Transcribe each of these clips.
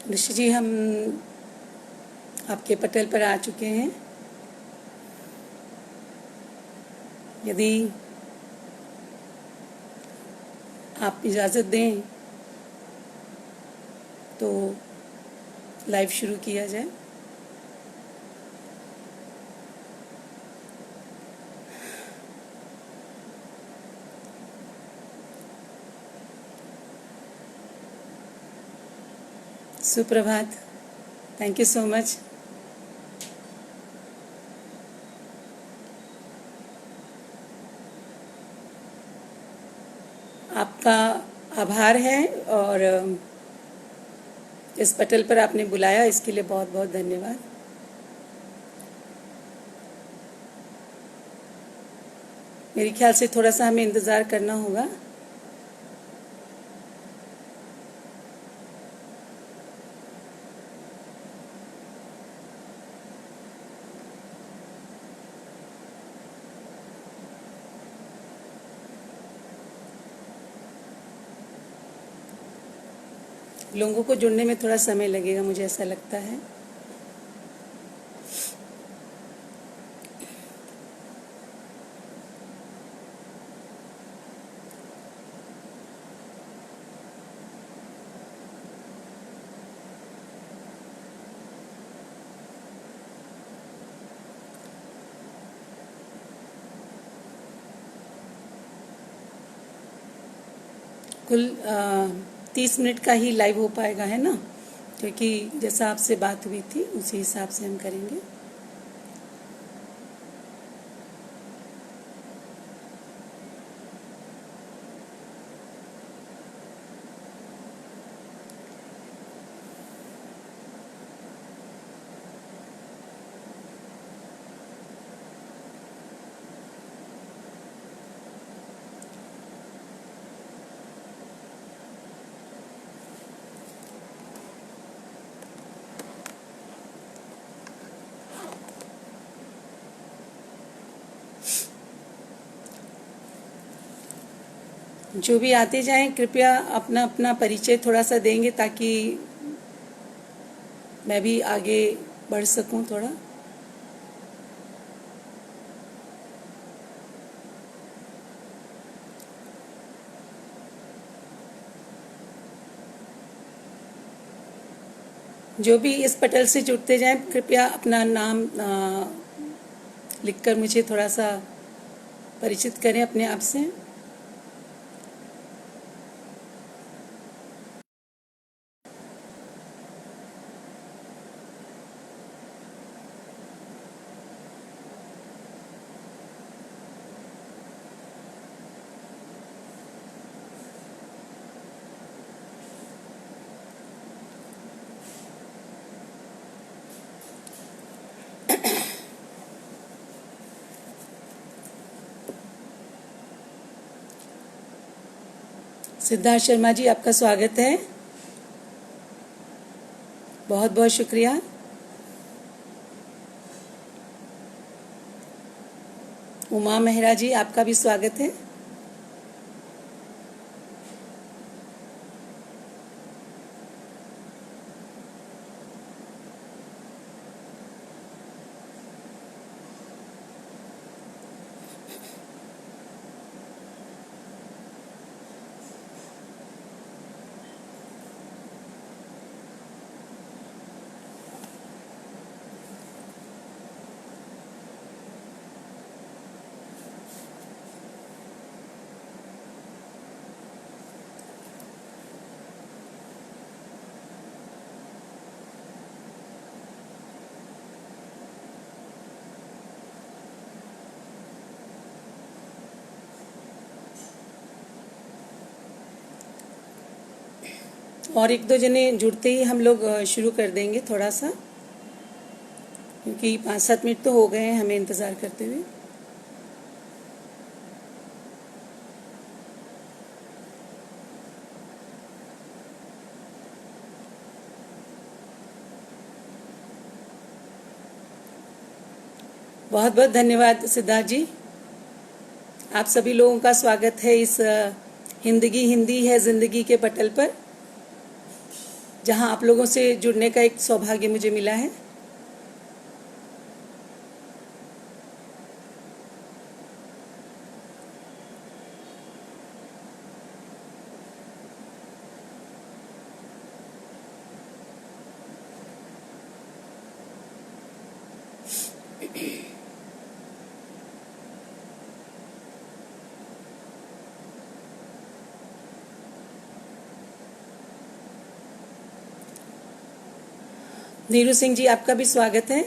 ऋषि जी, हम आपके पटल पर आ चुके हैं। यदि आप इजाज़त दें तो लाइव शुरू किया जाए। सुप्रभात, थैंक यू सो मच। आपका आभार है और इस पटल पर आपने बुलाया, इसके लिए बहुत बहुत धन्यवाद। मेरे ख्याल से थोड़ा सा हमें इंतज़ार करना होगा। लोगों को जुड़ने में थोड़ा समय लगेगा, मुझे ऐसा लगता है। कुल 30 मिनट का ही लाइव हो पाएगा, है ना? क्योंकि जैसा आपसे बात हुई थी उसी हिसाब से हम करेंगे। जो भी आते जाएं कृपया अपना अपना परिचय थोड़ा सा देंगे ताकि मैं भी आगे बढ़ सकूं थोड़ा। जो भी इस पटल से जुड़ते जाएं कृपया अपना नाम लिखकर मुझे थोड़ा सा परिचित करें अपने आप से। सिद्धार्थ शर्मा जी, आपका स्वागत है। बहुत बहुत शुक्रिया। उमा मेहरा जी, आपका भी स्वागत है। और एक दो जने जुड़ते ही हम लोग शुरू कर देंगे थोड़ा सा, क्योंकि 5-7 मिनट तो हो गए हैं हमें इंतज़ार करते हुए। बहुत बहुत धन्यवाद सिद्धार्थ जी। आप सभी लोगों का स्वागत है इस हिंदगी हिंदी है जिंदगी के पटल पर। जहां आप लोगों से जुड़ने का एक सौभाग्य मुझे मिला है। नीरू सिंह जी, आपका भी स्वागत है।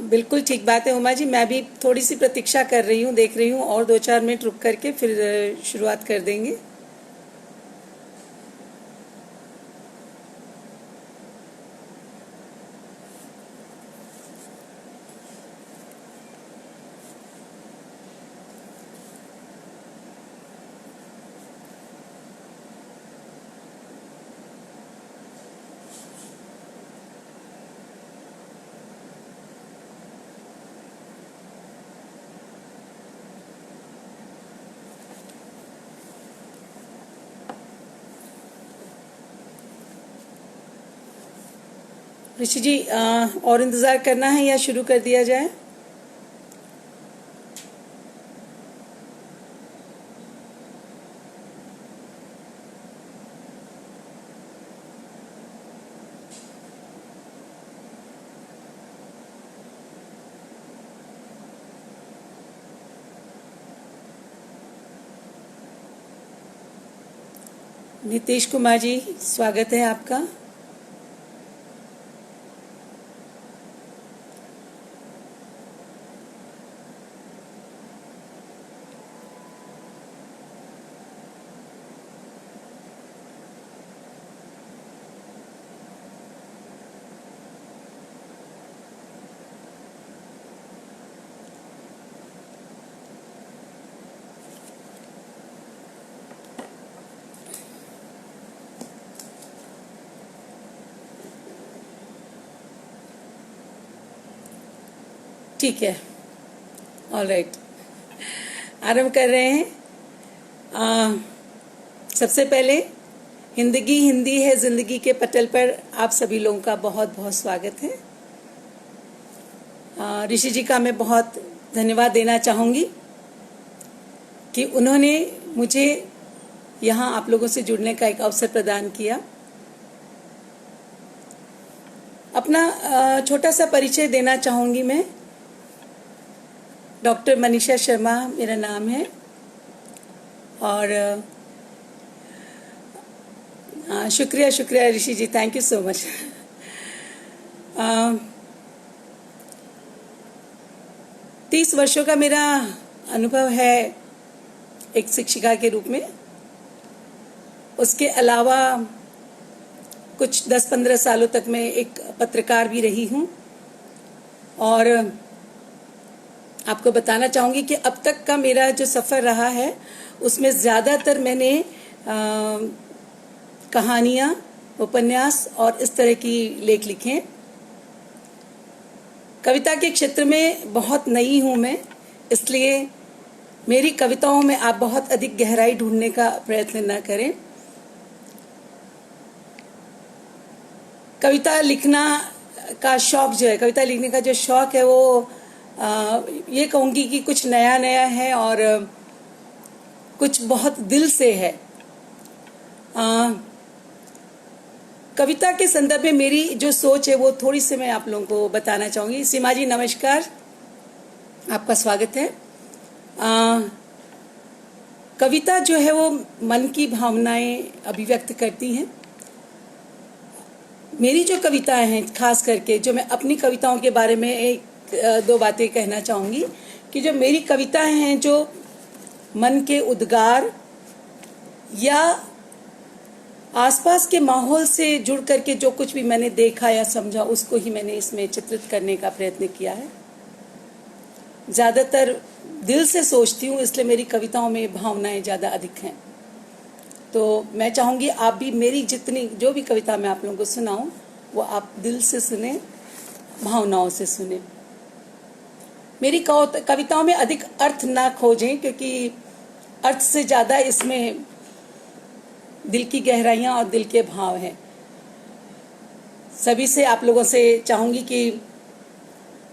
बिल्कुल ठीक बात है उमा जी, मैं भी थोड़ी सी प्रतीक्षा कर रही हूँ, देख रही हूँ, और 2-4 मिनट रुक करके फिर शुरुआत कर देंगे। ऋषि जी, और इंतजार करना है या शुरू कर दिया जाए? नीतीश कुमार जी, स्वागत है आपका। ठीक है, ऑल राइट, आरंभ कर रहे हैं। सबसे पहले हिंदगी हिंदी है जिंदगी के पटल पर आप सभी लोगों का बहुत बहुत स्वागत है। ऋषि जी का मैं बहुत धन्यवाद देना चाहूँगी कि उन्होंने मुझे यहाँ आप लोगों से जुड़ने का एक अवसर प्रदान किया। अपना छोटा सा परिचय देना चाहूँगी मैं। डॉक्टर मनीषा शर्मा मेरा नाम है, और शुक्रिया ऋषि जी, थैंक यू सो मच। 30 वर्षों का मेरा अनुभव है एक शिक्षिका के रूप में। उसके अलावा कुछ 10-15 सालों तक मैं एक पत्रकार भी रही हूँ, और आपको बताना चाहूँगी कि अब तक का मेरा जो सफ़र रहा है उसमें ज़्यादातर मैंने कहानियाँ, उपन्यास और इस तरह की लेख लिखे हैं। कविता के क्षेत्र में बहुत नई हूँ मैं, इसलिए मेरी कविताओं में आप बहुत अधिक गहराई ढूंढने का प्रयत्न न करें। कविता लिखना का शौक जो है, कविता लिखने का जो शौक है वो ये कहूँगी कि कुछ नया नया है और कुछ बहुत दिल से है। कविता के संदर्भ में मेरी जो सोच है वो थोड़ी सी मैं आप लोगों को बताना चाहूँगी। सीमा जी नमस्कार, आपका स्वागत है। कविता जो है वो मन की भावनाएं अभिव्यक्त करती हैं। मेरी जो कविताएं हैं, खास करके जो मैं अपनी कविताओं के बारे में 1-2 बातें कहना चाहूँगी कि जो मेरी कविताएं हैं जो मन के उद्गार या आसपास के माहौल से जुड़ करके जो कुछ भी मैंने देखा या समझा उसको ही मैंने इसमें चित्रित करने का प्रयत्न किया है। ज़्यादातर दिल से सोचती हूँ, इसलिए मेरी कविताओं में भावनाएं ज़्यादा अधिक हैं। तो मैं चाहूँगी आप भी मेरी जितनी जो भी कविता मैं आप लोगों को सुनाऊं वो आप दिल से सुने, भावनाओं से सुने। मेरी कविताओं में अधिक अर्थ ना खोजें, क्योंकि अर्थ से ज़्यादा इसमें दिल की गहराइयाँ और दिल के भाव हैं। सभी से आप लोगों से चाहूँगी कि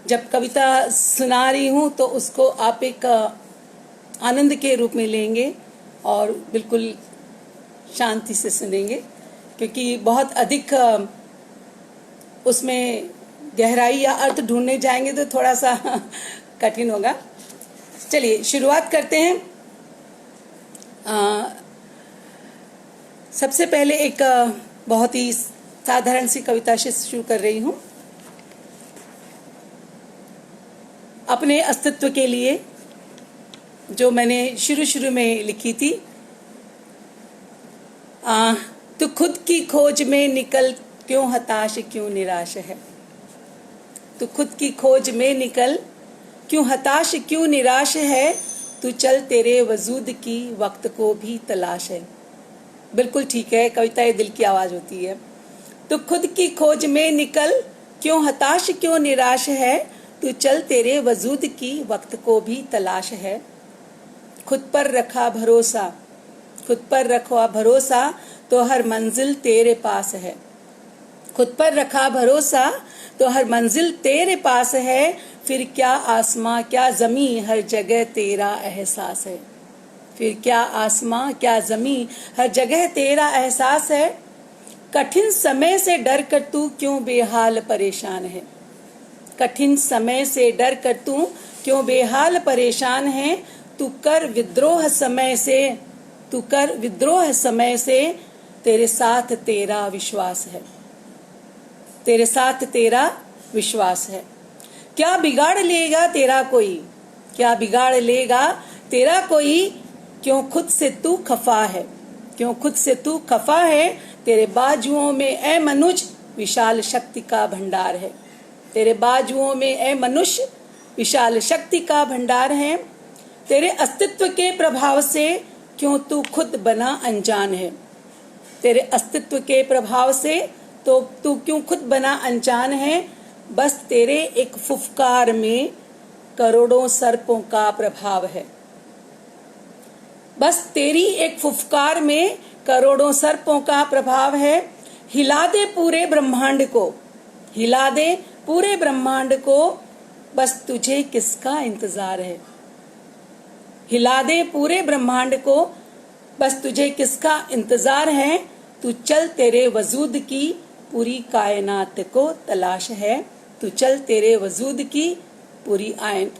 जब कविता सुना रही हूँ तो उसको आप एक आनंद के रूप में लेंगे और बिल्कुल शांति से सुनेंगे, क्योंकि बहुत अधिक उसमें गहराई या अर्थ ढूंढने जाएंगे तो थोड़ा सा कठिन होगा। चलिए शुरुआत करते हैं। सबसे पहले एक बहुत ही साधारण सी कविता से शुरू कर रही हूँ। अपने अस्तित्व के लिए, जो मैंने शुरू में लिखी थी। तू खुद की खोज में निकल, क्यों हताश क्यों निराश है। तू खुद की खोज में निकल, क्यों हताश क्यों निराश है। तू चल तेरे वजूद की वक्त को भी तलाश है। बिल्कुल ठीक है, कविता ये दिल की आवाज होती है। तू खुद की खोज में निकल, क्यों हताश क्यों निराश है। तू चल तेरे वजूद की वक्त को भी तलाश है। खुद पर रखा भरोसा, खुद पर रखा भरोसा तो हर मंजिल तेरे पास है। खुद पर रखा भरोसा तो हर मंजिल तेरे पास है। फिर क्या आसमां क्या जमीन, हर जगह तेरा एहसास है। फिर क्या आसमां क्या जमीन, हर जगह तेरा एहसास है। कठिन समय से डर कर तू क्यों बेहाल परेशान है। कठिन समय से डर कर तू क्यों बेहाल परेशान है। तू कर विद्रोह समय से, तू कर विद्रोह समय से। तेरे साथ तेरा विश्वास है, तेरे साथ तेरा विश्वास है। क्या बिगाड़ लेगा तेरा कोई, क्या बिगाड़ लेगा तेरा कोई। क्यों खुद से तू खफा है, क्यों खुद से तू खफा है। तेरे बाजुओं में ए मनुष्य विशाल शक्ति का भंडार है। तेरे बाजुओं में ए मनुष्य विशाल शक्ति का भंडार है। तेरे अस्तित्व के प्रभाव से क्यों तू खुद बना अनजान है। तेरे अस्तित्व के प्रभाव से तो तू क्यों खुद बना अनजान है। बस तेरे एक फुफकार में करोड़ों सर्पों का प्रभाव है। बस तेरी एक फुफकार में करोड़ों सर्पों का प्रभाव है। हिला दे पूरे ब्रह्मांड को, हिला दे पूरे ब्रह्मांड को। बस तुझे किसका इंतजार है। हिला दे पूरे ब्रह्मांड को, बस तुझे किसका इंतजार है। तू चल तेरे वजूद की पूरी कायनात को तलाश है। तू चल तेरे वजूद की पूरी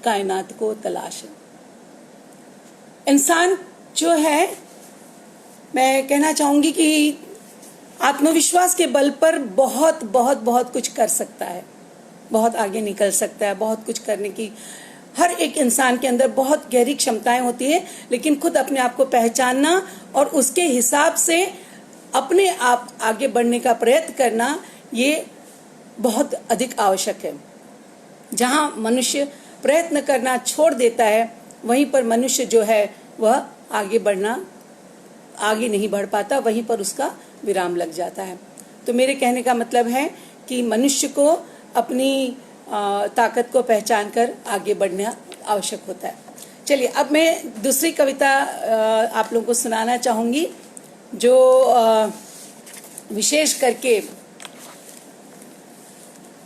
कायनात को तलाश है। इंसान जो है, मैं कहना चाहूंगी कि आत्मविश्वास के बल पर बहुत बहुत बहुत कुछ कर सकता है, बहुत आगे निकल सकता है। बहुत कुछ करने की हर एक इंसान के अंदर बहुत गहरी क्षमताएं होती है, लेकिन खुद अपने आप को पहचानना और उसके हिसाब से अपने आप आगे बढ़ने का प्रयत्न करना, ये बहुत अधिक आवश्यक है। जहां मनुष्य प्रयत्न करना छोड़ देता है, वहीं पर मनुष्य जो है वह आगे नहीं बढ़ पाता, वहीं पर उसका विराम लग जाता है। तो मेरे कहने का मतलब है कि मनुष्य को अपनी ताकत को पहचान कर आगे बढ़ना आवश्यक होता है। चलिए अब मैं दूसरी कविता आप लोगों को सुनाना चाहूंगी, जो विशेष करके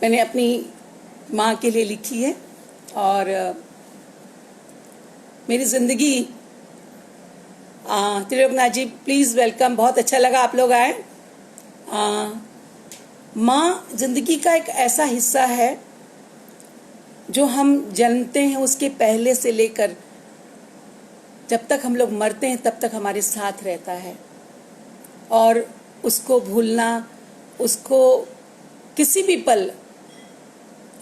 मैंने अपनी माँ के लिए लिखी है। और मेरी जिंदगी, त्रिलोकनाथ जी प्लीज वेलकम, बहुत अच्छा लगा आप लोग आए। माँ जिंदगी का एक ऐसा हिस्सा है जो हम जन्मते हैं उसके पहले से लेकर जब तक हम लोग मरते हैं तब तक हमारे साथ रहता है। और उसको भूलना, उसको किसी भी पल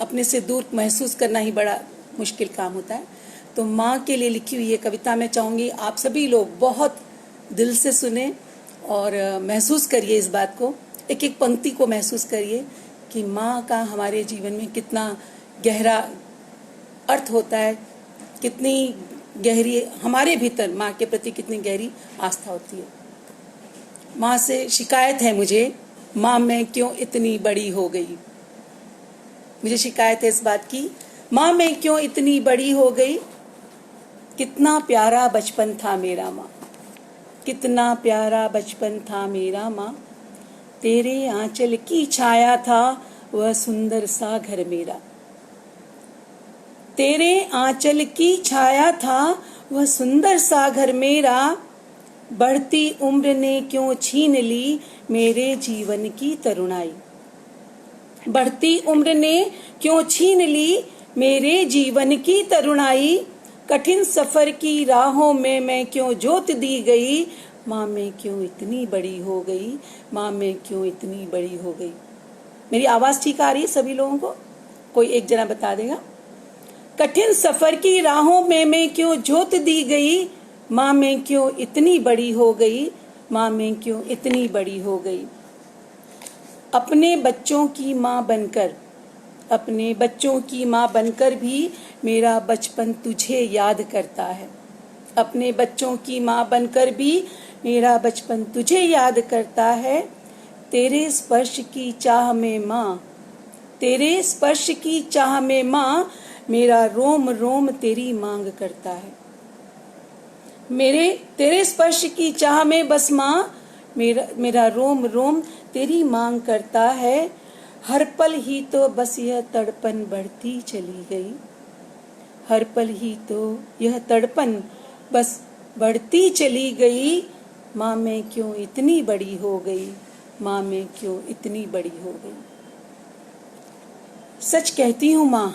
अपने से दूर महसूस करना ही बड़ा मुश्किल काम होता है। तो माँ के लिए लिखी हुई ये कविता मैं चाहूँगी आप सभी लोग बहुत दिल से सुने और महसूस करिए इस बात को, एक एक पंक्ति को महसूस करिए कि माँ का हमारे जीवन में कितना गहरा अर्थ होता है, कितनी गहरी हमारे भीतर माँ के प्रति कितनी गहरी आस्था होती है। माँ से शिकायत है मुझे, माँ मैं क्यों इतनी बड़ी हो गई। मुझे शिकायत है इस बात की, माँ मैं क्यों इतनी बड़ी हो गई। कितना प्यारा बचपन था मेरा माँ, कितना प्यारा बचपन था मेरा माँ। तेरे आंचल की छाया था वह सुंदर सा घर मेरा। तेरे आंचल की छाया था वह सुंदर सा घर मेरा। बढ़ती उम्र ने क्यों छीन ली मेरे जीवन की तरुणाई। बढ़ती उम्र ने क्यों छीन ली मेरे जीवन की तरुणाई। कठिन सफर की राहों में मैं क्यों जोत दी गई। माँ मैं क्यों इतनी बड़ी हो गई, माँ मैं क्यों इतनी बड़ी हो गई। मेरी आवाज ठीक आ रही है सभी लोगों को? कोई एक जना बता देगा। कठिन सफर की राहों में मैं क्यों जोत दी गई। माँ मैं क्यों इतनी बड़ी हो गई, माँ मैं क्यों इतनी बड़ी हो गई। अपने बच्चों की माँ बनकर, अपने बच्चों की माँ बनकर भी मेरा बचपन तुझे याद करता है। अपने बच्चों की माँ बनकर भी मेरा बचपन तुझे याद करता है। तेरे स्पर्श की चाह में माँ, तेरे स्पर्श की चाह में माँ मेरा रोम रोम तेरी मांग करता है। मेरे तेरे स्पर्श की चाह में बस माँ मेरा रोम रोम तेरी मांग करता है। हर पल ही तो बस यह तड़पन बढ़ती चली गई। हर पल ही तो यह तड़पन बस बढ़ती चली गई। माँ मैं क्यों इतनी बड़ी हो गई, माँ मैं क्यों इतनी बड़ी हो गई। सच कहती हूँ माँ,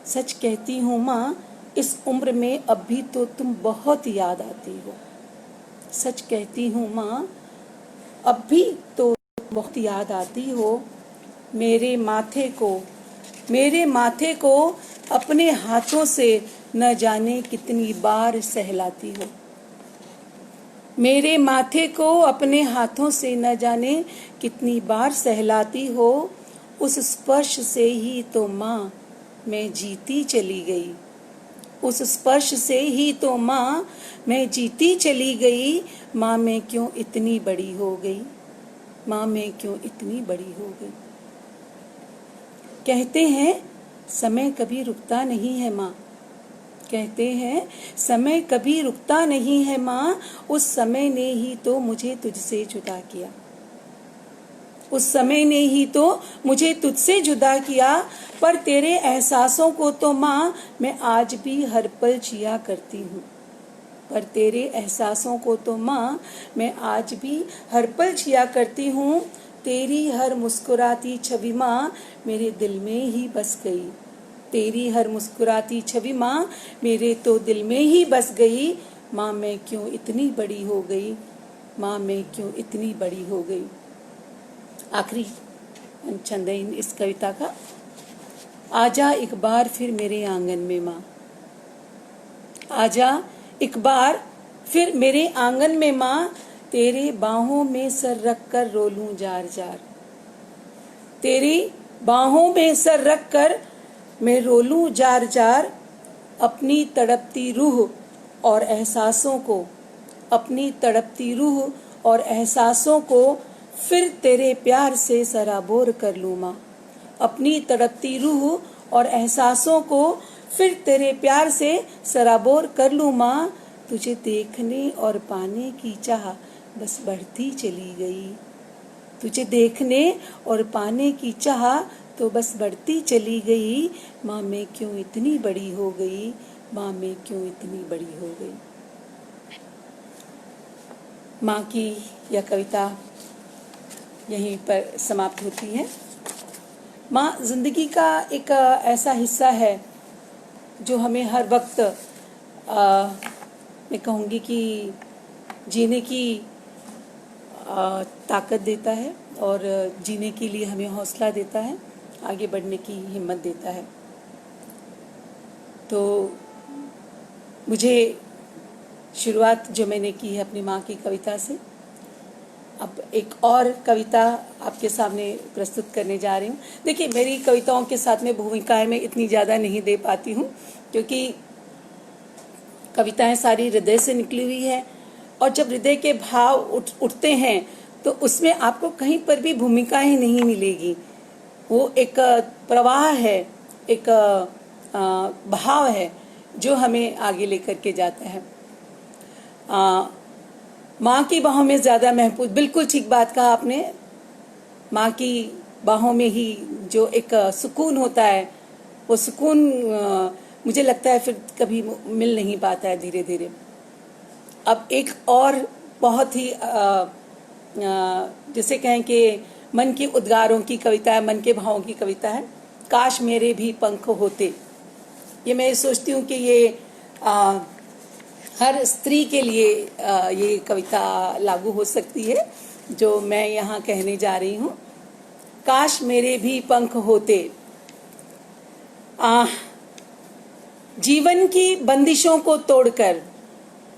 सच कहती हूँ माँ, इस उम्र में अब भी तो तुम बहुत याद आती हो। सच कहती हूँ माँ, अब भी तो बहुत याद आती हो। मेरे माथे को अपने हाथों से न जाने कितनी बार सहलाती हो। मेरे माथे को अपने हाथों से न जाने कितनी बार सहलाती हो। उस स्पर्श से ही तो माँ मैं जीती चली गई। उस स्पर्श से ही तो माँ मैं जीती चली गई। माँ मैं क्यों इतनी बड़ी हो गई, माँ मैं क्यों इतनी बड़ी हो गई। कहते हैं समय कभी रुकता नहीं है माँ, कहते हैं समय कभी रुकता नहीं है माँ। उस समय ने ही तो मुझे तुझसे जुदा किया। उस समय ने ही तो मुझे तुझसे जुदा किया। पर तेरे एहसासों को तो माँ मैं आज भी हर पल जिया करती हूँ। पर तेरे एहसासों को तो माँ मैं आज भी हर पल जिया करती हूँ। तेरी हर मुस्कुराती छवि माँ मेरे दिल में ही बस गई। तेरी हर मुस्कुराती छवि माँ मेरे तो दिल में ही बस गई। माँ मैं क्यों इतनी बड़ी हो गई, माँ मैं क्यों इतनी बड़ी हो गई। आखिरी छंद है इस कविता का। आजा एक बार फिर मेरे आंगन में माँ, आजा एक बार फिर मेरे आंगन में माँ। तेरे बाहों में सर रख कर रो लूं जार जार। तेरी बाहों में सर रख कर मैं रो लूं जार जार। अपनी तड़पती रूह और एहसासों को, अपनी तड़पती रूह और एहसासों को फिर तेरे प्यार से सराबोर कर लूं माँ। अपनी तड़पती रूह और एहसासों को फिर तेरे प्यार से सराबोर कर लूं माँ। तुझे देखने और पाने की चाह बस बढ़ती चली गई। तुझे देखने और पाने की चाह तो बस बढ़ती चली गई। माँ मैं क्यों इतनी बड़ी हो गई, माँ मैं क्यों इतनी बड़ी हो गई। माँ की यह कविता यहीं पर समाप्त होती है। माँ जिंदगी का एक ऐसा हिस्सा है जो हमें हर वक्त मैं कहूँगी कि जीने की ताकत देता है और जीने के लिए हमें हौसला देता है, आगे बढ़ने की हिम्मत देता है। तो मुझे शुरुआत जो मैंने की है अपनी माँ की कविता से, अब एक और कविता आपके सामने प्रस्तुत करने जा रही हूँ। देखिए मेरी कविताओं के साथ में भूमिकाएं मैं इतनी ज़्यादा नहीं दे पाती हूँ क्योंकि कविताएं सारी हृदय से निकली हुई है और जब हृदय के भाव उठते हैं तो उसमें आपको कहीं पर भी भूमिका ही नहीं मिलेगी। वो एक प्रवाह है, एक भाव है जो हमें आगे लेकर के जाता है। माँ की बाहों में ज़्यादा महफूज, बिल्कुल ठीक बात कहा आपने। माँ की बाहों में ही जो एक सुकून होता है, वो सुकून मुझे लगता है फिर कभी मिल नहीं पाता है धीरे धीरे। अब एक और बहुत ही जिसे कहें कि मन के उद्गारों की कविता है, मन के भावों की कविता है, काश मेरे भी पंख होते। ये मैं सोचती हूँ कि ये हर स्त्री के लिए ये कविता लागू हो सकती है जो मैं यहाँ कहने जा रही हूँ। काश मेरे भी पंख होते। जीवन की बंदिशों को तोड़कर,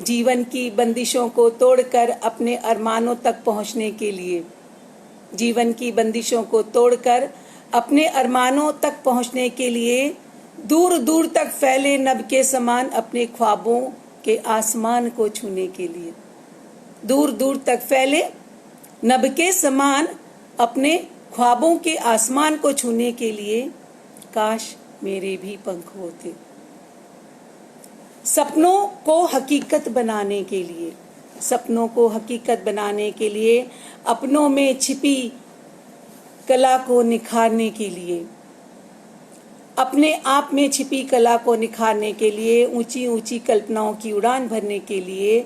जीवन की बंदिशों को तोड़कर अपने अरमानों तक पहुँचने के लिए, जीवन की बंदिशों को तोड़कर अपने अरमानों तक पहुँचने के लिए दूर दूर तक फैले नभ के समान अपने ख्वाबों के आसमान को छूने के लिए, दूर दूर तक फैले नभ के समान अपने ख्वाबों के आसमान को छूने के लिए काश मेरे भी पंख होते। सपनों को हकीकत बनाने के लिए, सपनों को हकीकत बनाने के लिए, अपनों में छिपी कला को निखारने के लिए, अपने आप में छिपी कला को निखारने के लिए, ऊंची ऊंची कल्पनाओं की उड़ान भरने के लिए,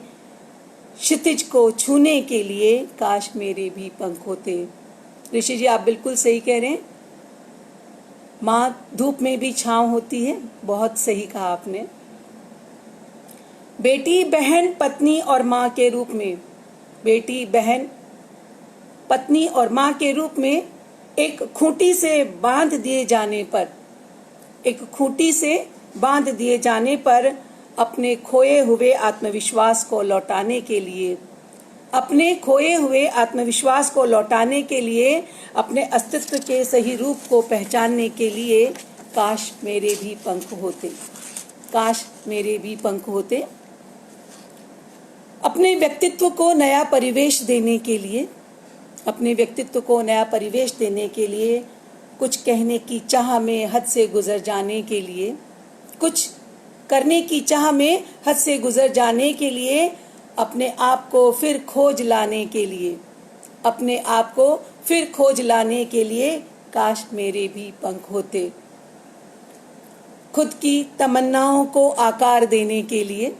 क्षितिज को छूने के लिए काश मेरे भी पंख होते। ऋषि जी आप बिल्कुल सही कह रहे हैं। माँ धूप में भी छांव होती है, बहुत सही कहा आपने। बेटी बहन पत्नी और माँ के रूप में, बेटी बहन पत्नी और माँ के रूप में एक खूंटी से बांध दिए जाने पर, एक खूंटी से बांध दिए जाने पर अपने खोए हुए आत्मविश्वास को लौटाने के लिए, अपने खोए हुए आत्मविश्वास को लौटाने के लिए, अपने अस्तित्व के सही रूप को पहचानने के लिए काश मेरे भी पंख होते, काश मेरे भी पंख होते। अपने व्यक्तित्व को नया परिवेश देने के लिए, अपने व्यक्तित्व को नया परिवेश देने के लिए, कुछ कहने की चाह में हद से गुजर जाने के लिए, कुछ करने की चाह में हद से गुजर जाने के लिए, अपने आप को फिर खोज लाने के लिए, अपने आप को फिर खोज लाने के लिए काश मेरे भी पंख होते। खुद की तमन्नाओं को आकार देने के लिए,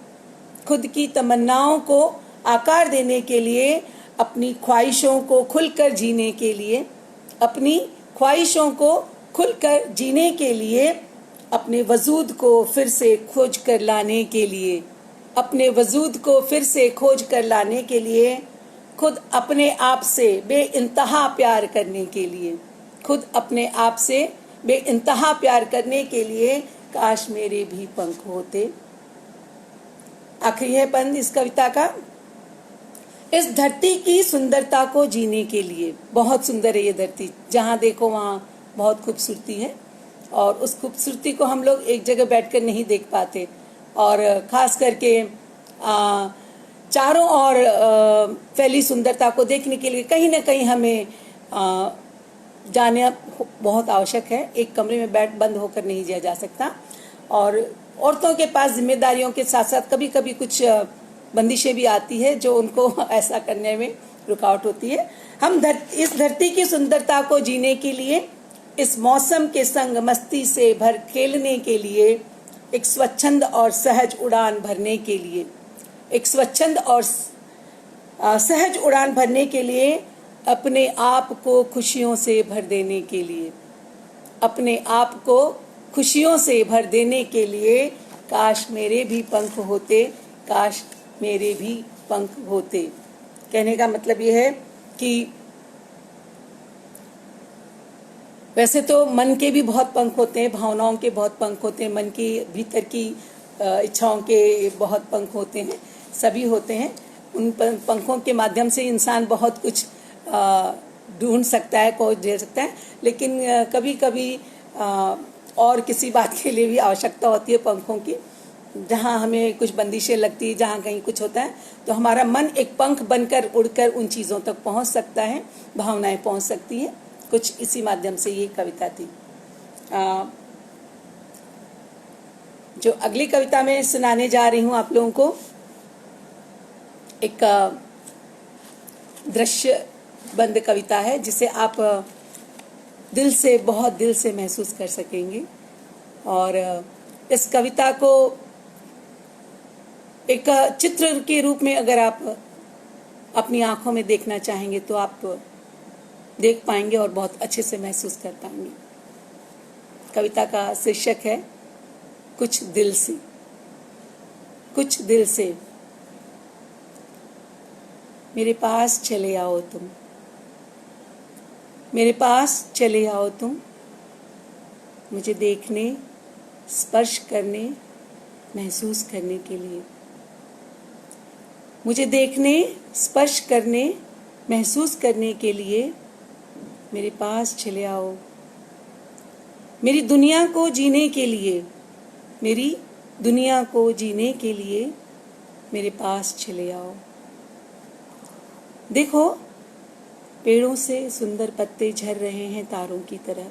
खुद की तमन्नाओं को आकार देने के लिए, अपनी ख्वाहिशों को खुलकर जीने के लिए, अपनी ख्वाहिशों को खुलकर जीने के लिए, अपने वजूद को फिर से खोज कर लाने के लिए, अपने वजूद को फिर से खोज कर लाने के लिए, खुद अपने आप से बेइंतहा प्यार करने के लिए, खुद अपने आप से बेइंतहा प्यार करने के लिए काश मेरे भी पंख होते। आखिरी है बंद इस कविता का। इस धरती की सुंदरता को जीने के लिए, बहुत सुंदर है ये धरती, जहाँ देखो वहाँ बहुत खूबसूरती है, और उस खूबसूरती को हम लोग एक जगह बैठकर नहीं देख पाते, और ख़ास करके चारों ओर फैली सुंदरता को देखने के लिए कहीं ना कहीं हमें जाना बहुत आवश्यक है। एक कमरे में बैठ बंद होकर नहीं जिया जा सकता, और औरतों के पास जिम्मेदारियों के साथ साथ कभी कभी कुछ बंदिशें भी आती है जो उनको ऐसा करने में रुकावट होती है। हम इस धरती की सुंदरता को जीने के लिए, इस मौसम के संग मस्ती से भर खेलने के लिए, एक स्वच्छंद और सहज उड़ान भरने के लिए, एक स्वच्छंद और सहज उड़ान भरने के लिए, अपने आप को खुशियों से भर देने के लिए, अपने आप को खुशियों से भर देने के लिए काश मेरे भी पंख होते, काश मेरे भी पंख होते। कहने का मतलब ये है कि वैसे तो मन के भी बहुत पंख होते हैं, भावनाओं के बहुत पंख होते हैं, मन की भीतर की इच्छाओं के बहुत पंख होते हैं, सभी होते हैं। उन पंखों के माध्यम से इंसान बहुत कुछ ढूंढ सकता है, खोज दे सकता है, लेकिन कभी कभी और किसी बात के लिए भी आवश्यकता होती है पंखों की। जहाँ हमें कुछ बंदिशें लगती है, जहाँ कहीं कुछ होता है, तो हमारा मन एक पंख बनकर उड़कर उन चीज़ों तक पहुँच सकता है, भावनाएं पहुँच सकती हैं। कुछ इसी माध्यम से ये कविता थी। जो अगली कविता मैं सुनाने जा रही हूँ आप लोगों को, एक दृश्य बंद कविता है, जिसे आप दिल से, बहुत दिल से महसूस कर सकेंगे। और इस कविता को एक चित्र के रूप में अगर आप अपनी आंखों में देखना चाहेंगे तो आप देख पाएंगे और बहुत अच्छे से महसूस कर पाएंगे। कविता का शीर्षक है कुछ दिल से। कुछ दिल से। मेरे पास चले आओ तुम, मेरे पास चले आओ तुम, मुझे देखने, स्पर्श करने, महसूस करने के लिए। मुझे देखने, स्पर्श करने, महसूस करने के लिए मेरे पास चले आओ। मेरी दुनिया को जीने के लिए, मेरी दुनिया को जीने के लिए मेरे पास चले आओ। देखो, पेड़ों से सुंदर पत्ते झड़ रहे हैं तारों की तरह।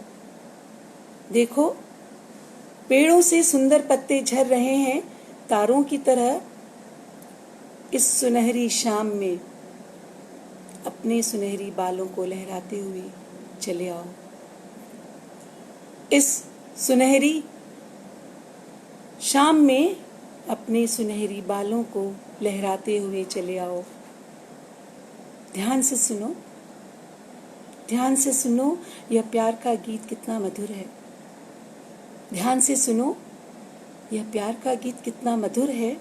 देखो, पेड़ों से सुंदर पत्ते झड़ रहे हैं तारों की तरह। इस सुनहरी शाम में अपने सुनहरी बालों को लहराते हुए चले आओ। इस सुनहरी शाम में अपने सुनहरी बालों को लहराते हुए चले आओ। ध्यान से सुनो, ध्यान से सुनो, यह प्यार का गीत कितना मधुर है। ध्यान से सुनो, यह प्यार का गीत कितना मधुर है।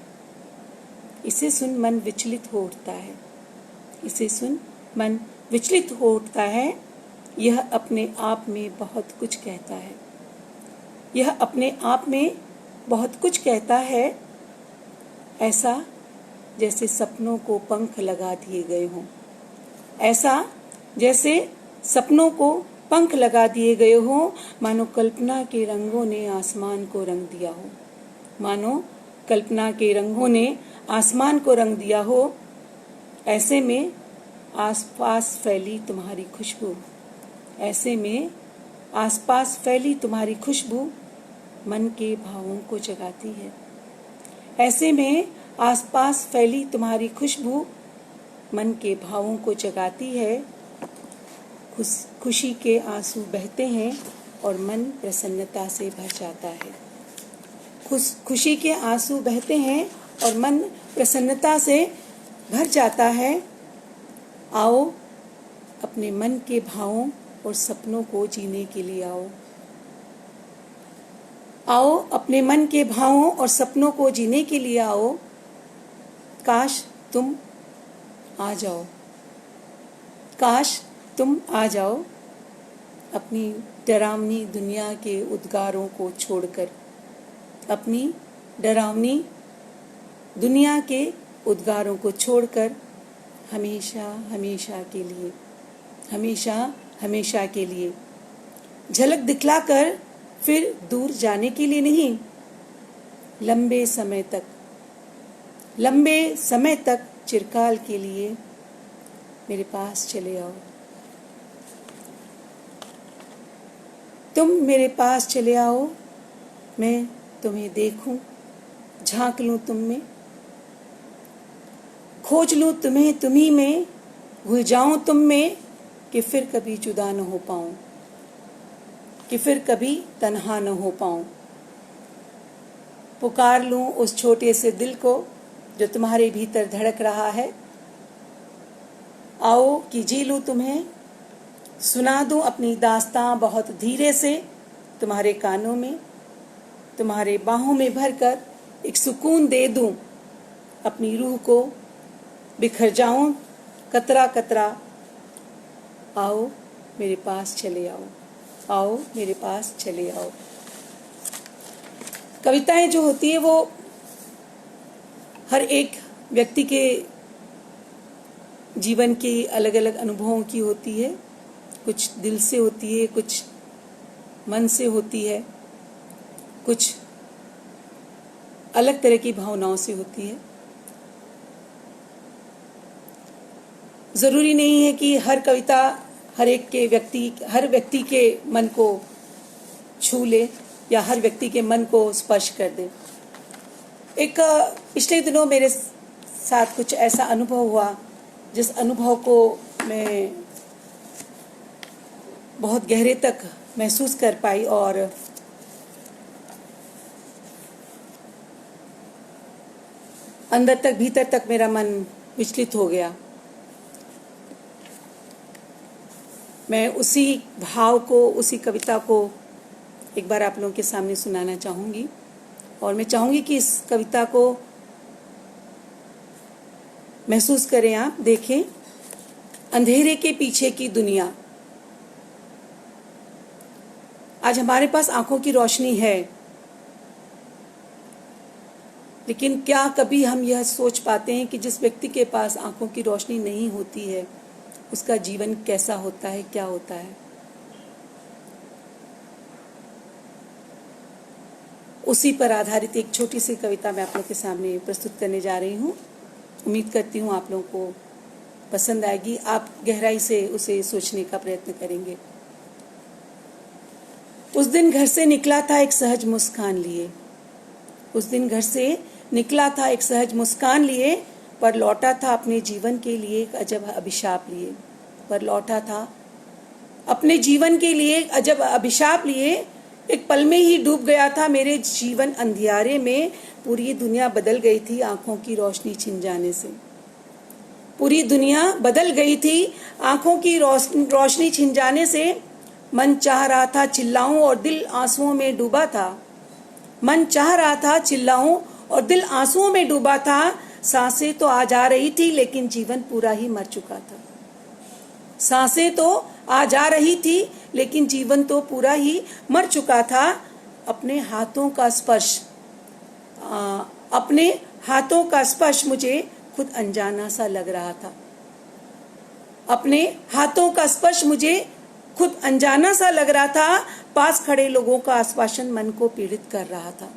इसे सुन मन विचलित हो उठता है। इसे सुन मन विचलित हो उठता है। यह अपने आप में बहुत कुछ कहता है। यह अपने आप में बहुत कुछ कहता है। ऐसा जैसे सपनों को पंख लगा दिए गए हों। ऐसा जैसे सपनों को पंख लगा दिए गए हों। मानो कल्पना के रंगों ने आसमान को रंग दिया हो। मानो कल्पना के रंगों ने आसमान को रंग दिया हो। ऐसे में आसपास फैली तुम्हारी खुशबू, ऐसे में आसपास फैली तुम्हारी खुशबू मन के भावों को जगाती है। ऐसे में आसपास फैली तुम्हारी खुशबू मन के भावों को जगाती है। खुशी के आंसू बहते हैं और मन प्रसन्नता से भर जाता है। खुशी के आंसू बहते हैं और मन प्रसन्नता से भर जाता है। आओ, अपने मन के भावों और सपनों को जीने के लिए आओ। आओ, अपने मन के भावों और सपनों को जीने के लिए आओ। काश तुम आ जाओ, काश तुम आ जाओ। अपनी डरावनी दुनिया के उद्गारों को छोड़कर, अपनी डरावनी दुनिया के उद्गारों को छोड़कर हमेशा हमेशा के लिए, हमेशा हमेशा के लिए झलक दिखलाकर फिर दूर जाने के लिए नहीं, लंबे समय तक, लंबे समय तक चिरकाल के लिए मेरे पास चले आओ। तुम मेरे पास चले आओ। मैं तुम्हें देखूं, झांक लूं तुम में, खोज लूं तुम्हें तुम्ही में, भूल जाऊं तुम में कि फिर कभी जुदा न हो पाऊं, कि फिर कभी तन्हा न हो पाऊं। पुकार लूं उस छोटे से दिल को जो तुम्हारे भीतर धड़क रहा है। आओ कि जी लूं तुम्हें, सुना दूं अपनी दास्तां बहुत धीरे से तुम्हारे कानों में, तुम्हारे बाहों में भरकर एक सुकून दे दूं अपनी रूह को, बिखर जाऊं कतरा कतरा। आओ मेरे पास चले आओ, आओ मेरे पास चले आओ। कविताएं जो होती है वो हर एक व्यक्ति के जीवन के अलग अलग अनुभवों की होती है। कुछ दिल से होती है, कुछ मन से होती है, कुछ अलग तरह की भावनाओं से होती है। ज़रूरी नहीं है कि हर कविता हर व्यक्ति के मन को छू ले या हर व्यक्ति के मन को स्पर्श कर दे। एक पिछले दिनों मेरे साथ कुछ ऐसा अनुभव हुआ जिस अनुभव को मैं बहुत गहरे तक महसूस कर पाई और अंदर तक भीतर तक मेरा मन विचलित हो गया। मैं उसी भाव को, उसी कविता को एक बार आप लोगों के सामने सुनाना चाहूँगी और मैं चाहूँगी कि इस कविता को महसूस करें, आप देखें। अंधेरे के पीछे की दुनिया। आज हमारे पास आंखों की रोशनी है, लेकिन क्या कभी हम यह सोच पाते हैं कि जिस व्यक्ति के पास आंखों की रोशनी नहीं होती है उसका जीवन कैसा होता है, क्या होता है? उसी पर आधारित एक छोटी सी कविता मैं आप लोग के सामने प्रस्तुत करने जा रही हूँ। उम्मीद करती हूँ आप लोगों को पसंद आएगी, आप गहराई से उसे सोचने का प्रयत्न करेंगे। उस दिन घर से निकला था एक सहज मुस्कान लिए, उस दिन घर से निकला था एक सहज मुस्कान लिए, पर लौटा था अपने जीवन के लिए एक अजब अभिशाप लिए। पर लौटा था अपने जीवन के लिए एक अजब अभिशाप लिए। एक पल में ही डूब गया था मेरे जीवन अंधियारे में। पूरी दुनिया बदल गई थी आंखों की रोशनी छिन जाने से। पूरी दुनिया बदल गई थी आंखों की रोशनी छिन जाने से। मन चाह रहा था चिल्लाऊं और दिल आंसुओं में डूबा था। मन चाह रहा था चिल्लाऊं और दिल आंसुओं में डूबा था। सांसें तो आ जा रही थी लेकिन जीवन पूरा ही मर चुका था। सांसें तो आ जा रही थी लेकिन जीवन तो पूरा ही मर चुका था। अपने हाथों का स्पर्श मुझे खुद अनजाना सा लग रहा था। अपने हाथों का स्पर्श मुझे खुद अनजाना सा लग रहा था। पास खड़े लोगों का आश्वासन मन को पीड़ित कर रहा था।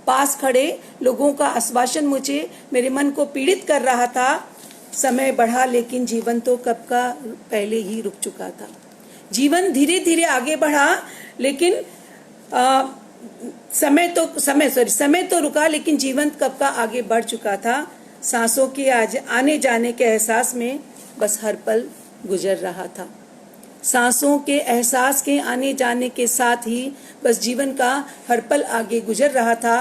पास खड़े लोगों का आश्वासन मुझे मेरे मन को पीड़ित कर रहा था। समय बढ़ा लेकिन जीवन तो कब का पहले ही रुक चुका था। जीवन धीरे धीरे आगे बढ़ा लेकिन समय तो रुका लेकिन जीवन कब का आगे बढ़ चुका था। सांसों के आने जाने के एहसास में बस हर पल गुजर रहा था। सांसों के एहसास के आने जाने के साथ ही बस जीवन का हर पल आगे गुजर रहा था।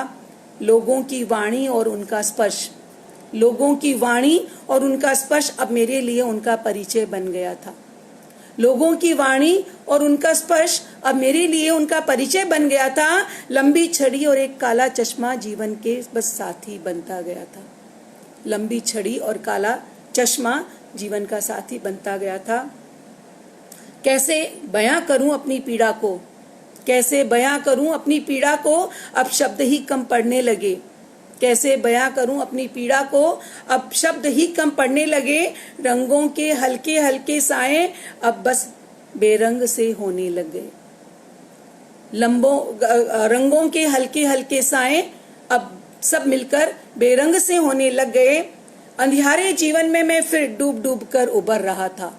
लोगों की वाणी और उनका स्पर्श, लोगों की वाणी और उनका स्पर्श अब मेरे लिए उनका परिचय बन गया था। लोगों की वाणी और उनका स्पर्श अब मेरे लिए उनका परिचय बन गया था। लंबी छड़ी और एक काला चश्मा जीवन के बस साथी बनता गया था। लंबी छड़ी और काला चश्मा जीवन का साथी बनता गया था। कैसे बयां करूं अपनी पीड़ा को, कैसे बयां करूं अपनी पीड़ा को, अब शब्द ही कम पड़ने लगे। कैसे बयां करूं अपनी पीड़ा को, अब शब्द ही कम पड़ने लगे। रंगों के हल्के हल्के साए अब बस बेरंग से होने लग गए। रंगों के हल्के हल्के साए अब सब मिलकर बेरंग से होने लग गए। अंधियारे जीवन में मैं फिर डूब डूब कर उबर रहा था।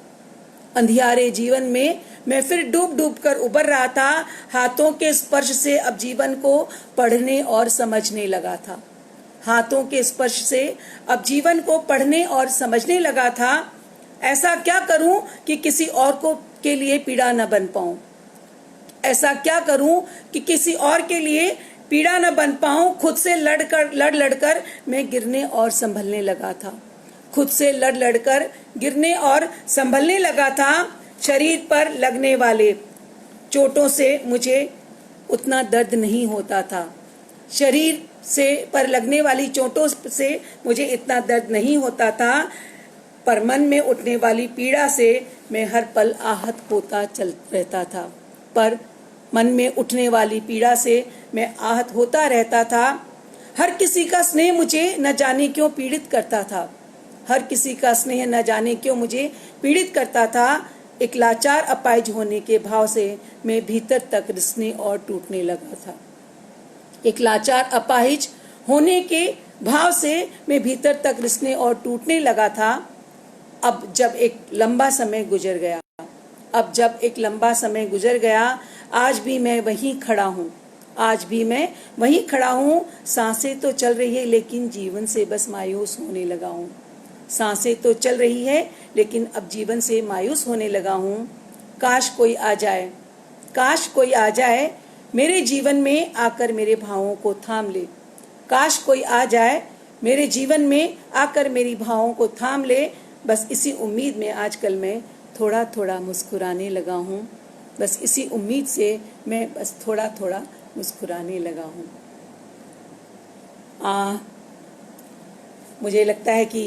अंधियारे जीवन में मैं फिर डूब डूब कर उबर रहा था। हाथों के स्पर्श से अब जीवन को पढ़ने और समझने लगा था। हाथों के स्पर्श से अब जीवन को पढ़ने और समझने लगा था। ऐसा क्या करूं कि किसी और के लिए पीड़ा न बन पाऊं। ऐसा क्या करूं कि किसी और के लिए पीड़ा न बन पाऊं। खुद से लड़ मैं गिरने और संभलने लगा था। खुद से लड़ गिरने और संभलने लगा था। शरीर पर लगने वाले चोटों से मुझे उतना दर्द नहीं होता था। शरीर पर लगने वाली चोटों से मुझे इतना दर्द नहीं होता था, पर मन में उठने वाली पीड़ा से मैं हर पल आहत होता चल रहता था। पर मन में उठने वाली पीड़ा से मैं आहत होता रहता था। हर किसी का स्नेह मुझे न जाने क्यों पीड़ित करता था। हर किसी का स्नेह न जाने क्यों मुझे पीड़ित करता था। एक लाचार अपाहिज होने के भाव से मैं भीतर तक रिसने और टूटने लगा था। एक लाचार अपाहिज होने के भाव से मैं भीतर तक रिसने और टूटने लगा था। अब जब एक लंबा समय गुजर गया, आज भी मैं वहीं खड़ा हूँ। सांसें तो चल रही है लेकिन जीवन से बस मायूस होने लगा हूँ। सांसें तो चल रही है लेकिन अब जीवन से मायूस होने लगा हूँ। काश कोई आ जाए मेरे जीवन में आकर मेरे भावों को थाम ले। काश कोई आ जाए मेरे जीवन में आकर मेरी भावों को थाम ले। बस इसी उम्मीद में आजकल मैं थोड़ा थोड़ा मुस्कुराने लगा हूँ। बस इसी उम्मीद से मैं बस थोड़ा थोड़ा मुस्कुराने लगा हूँ। मुझे लगता है कि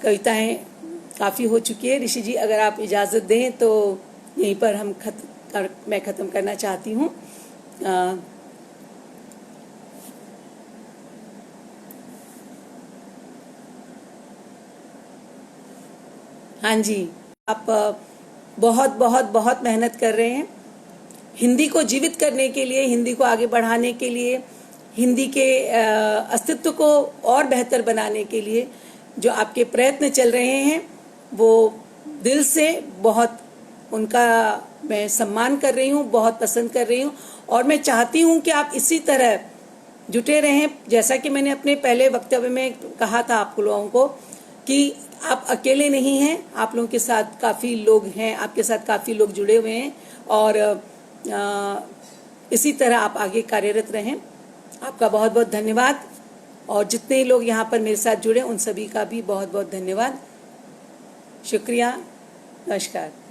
कविताएं काफ़ी हो चुकी है। ऋषि जी, अगर आप इजाज़त दें तो यहीं पर मैं ख़त्म करना चाहती हूँ। हाँ जी, आप बहुत बहुत बहुत मेहनत कर रहे हैं हिंदी को जीवित करने के लिए, हिंदी को आगे बढ़ाने के लिए, हिंदी के अस्तित्व को और बेहतर बनाने के लिए जो आपके प्रयत्न चल रहे हैं वो दिल से बहुत उनका मैं सम्मान कर रही हूँ, बहुत पसंद कर रही हूँ। और मैं चाहती हूँ कि आप इसी तरह जुटे रहें। जैसा कि मैंने अपने पहले वक्तव्य में कहा था आप लोगों को कि आप अकेले नहीं हैं, आप लोगों के साथ काफ़ी लोग हैं, आपके साथ काफ़ी लोग जुड़े हुए हैं और इसी तरह आप आगे कार्यरत रहें। आपका बहुत बहुत धन्यवाद और जितने लोग यहाँ पर मेरे साथ जुड़े उन सभी का भी बहुत बहुत धन्यवाद। शुक्रिया, नमस्कार।